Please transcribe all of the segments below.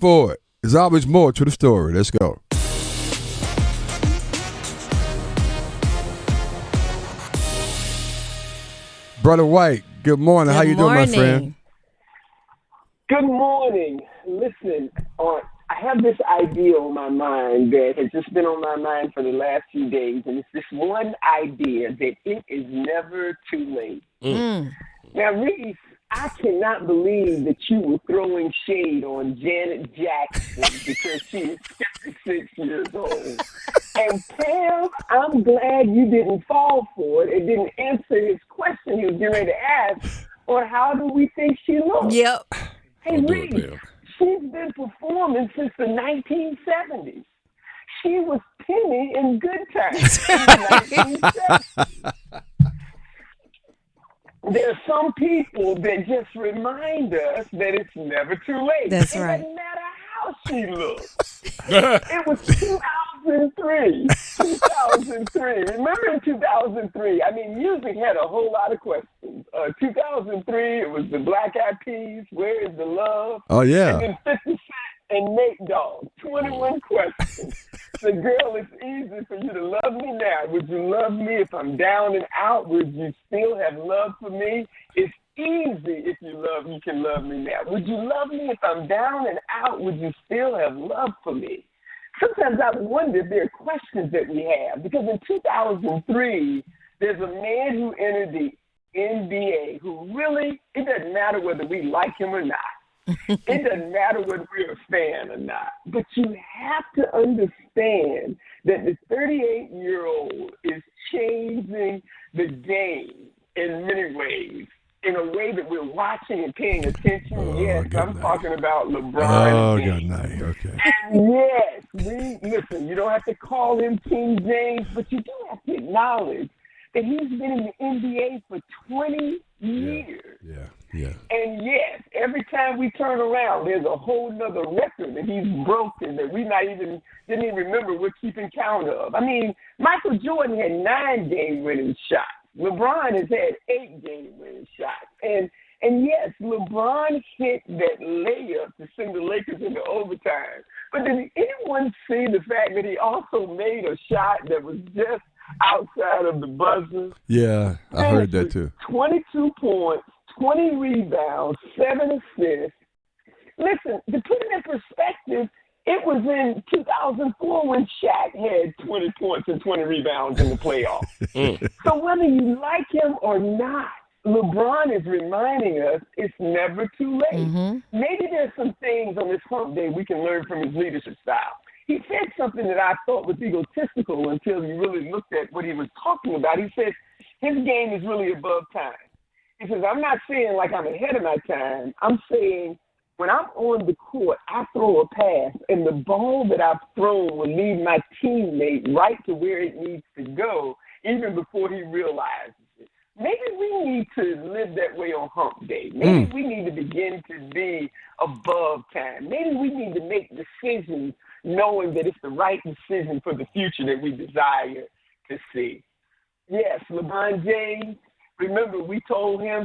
forward. There's always more to the story. Let's go. Brother White, good morning. How you doing, my friend? Good morning. Listen, I have this idea on my mind that has just been on my mind for the last few days, and it's this one idea that it is never too late. Now, Reese, I cannot believe that you were throwing shade on Janet Jackson because she is 56 years old. And Pam, I'm glad you didn't fall for it and didn't answer his question he was getting ready to ask on how do we think she looks. Yep. Hey, Reese, she's been performing since the 1970s. She was Penny in Good Times in the 1970s. There are some people that just remind us that it's never too late. That's it right. Doesn't matter how she looks. It was 2003. 2003. Remember in 2003? I mean, music had a whole lot of questions. 2003, it was the Black Eyed Peas, Where is the Love? Oh, yeah. And then 50 Cent and Nate Dogg. 21 questions. The girl, it's easy for you to love me now. Would you love me if I'm down and out? Would you still have love for me? It's easy if you can love me now. Would you love me if I'm down and out? Would you still have love for me? Sometimes I wonder if there are questions that we have. Because in 2003, there's a man who entered the NBA who really, it doesn't matter whether we like him or not. It doesn't matter whether we're a fan or not. But you have to understand that the 38-year-old is changing the game in many ways, in a way that we're watching and paying attention. Yes, I'm talking about LeBron. Oh, good night. Okay. And yes, listen, you don't have to call him King James, but you do have to acknowledge that he's been in the NBA for 20 years. Yeah. And yes, every time we turn around, there's a whole nother record that he's broken that we didn't even remember we're keeping count of. I mean, Michael Jordan had 9 game-winning shots. LeBron has had 8 game-winning shots. And yes, LeBron hit that layup to send the Lakers into overtime. But did anyone see the fact that he also made a shot that was just outside of the buzzer? Yeah, I heard that too. 22 points, 20 rebounds, 7 assists. Listen, to put it in perspective, it was in 2004 when Shaq had 20 points and 20 rebounds in the playoffs. So whether you like him or not, LeBron is reminding us it's never too late. Maybe there's some things on this hump day we can learn from his leadership style. He said something that I thought was egotistical until you really looked at what he was talking about. He said his game is really above time. He says, I'm not saying like I'm ahead of my time. I'm saying when I'm on the court, I throw a pass, and the ball that I've thrown will lead my teammate right to where it needs to go, even before he realizes it. Maybe we need to live that way on hump day. Maybe we need to begin to be above time. Maybe we need to make decisions knowing that it's the right decision for the future that we desire to see. Yes, LeBron James, remember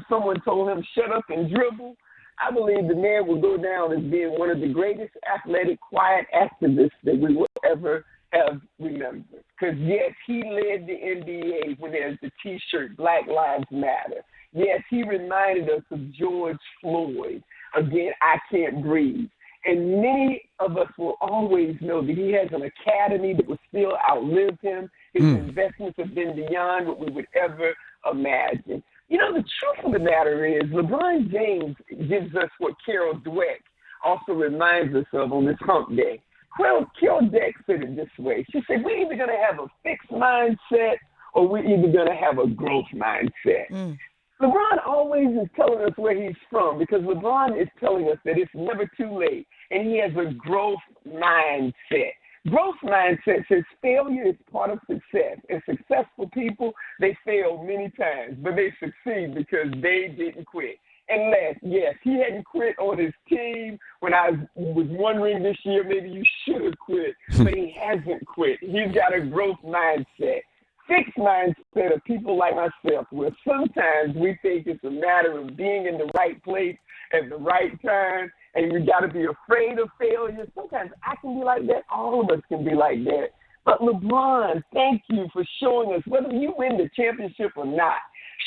someone told him, shut up and dribble. I believe the man will go down as being one of the greatest athletic, quiet activists that we will ever have remembered. Because, yes, he led the NBA when there's the T-shirt, Black Lives Matter. Yes, he reminded us of George Floyd. Again, I can't breathe. And many of us will always know that he has an academy that will still outlive him. His investments have been beyond what we would ever imagine. You know, the truth of the matter is LeBron James gives us what Carol Dweck also reminds us of on this hump day. Carol Dweck said it this way. She said, we're either going to have a fixed mindset or we're either going to have a growth mindset. LeBron always is telling us where he's from because LeBron is telling us that it's never too late, and he has a growth mindset. Growth mindset says failure is part of success. And successful people, they fail many times, but they succeed because they didn't quit. And yes, he hadn't quit on his team when I was wondering this year, maybe you should have quit, but he hasn't quit. He's got a growth mindset. Fixed mindset of people like myself, where sometimes we think it's a matter of being in the right place at the right time, and you got to be afraid of failure. Sometimes I can be like that. All of us can be like that. But LeBron, thank you for showing us, whether you win the championship or not,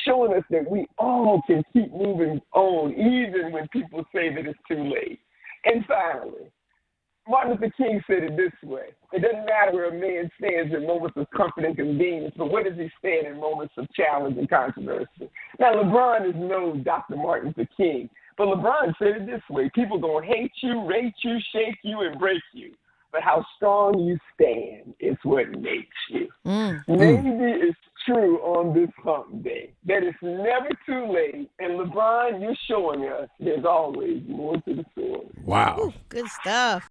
showing us that we all can keep moving on, even when people say that it's too late. And finally, Martin Luther King said it this way: it doesn't matter where a man stands in moments of comfort and convenience, but where does he stand in moments of challenge and controversy? Now, LeBron is no Dr. Martin Luther King, but LeBron said it this way: people going to hate you, rate you, shake you, and break you. But how strong you stand is what makes you. Maybe it's true on this hump day that it's never too late. And LeBron, you're showing us there's always more to the story. Wow. Ooh, good stuff.